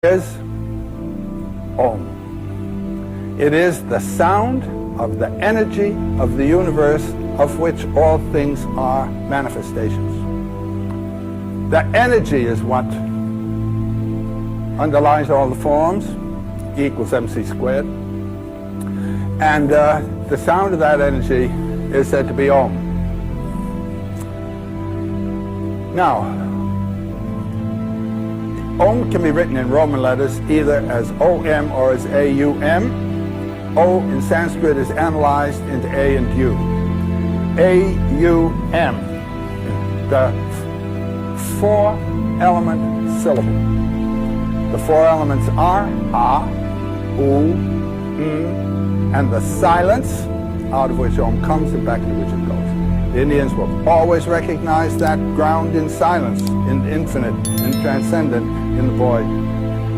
is Om. It is the sound of the energy of the universe of which all things are manifestations. The energy is what underlies all the forms, E equals mc squared. And the sound of that energy is said to be Om. Now, Om can be written in Roman letters either as O-M or as A-U-M. O in Sanskrit is analyzed into A and U. A-U-M, the four-element syllable. The four elements are A, U, M, and the silence out of which Om comes and back to which it goes. The Indians will always recognize that ground in silence, in the infinite, in transcendent, in the void.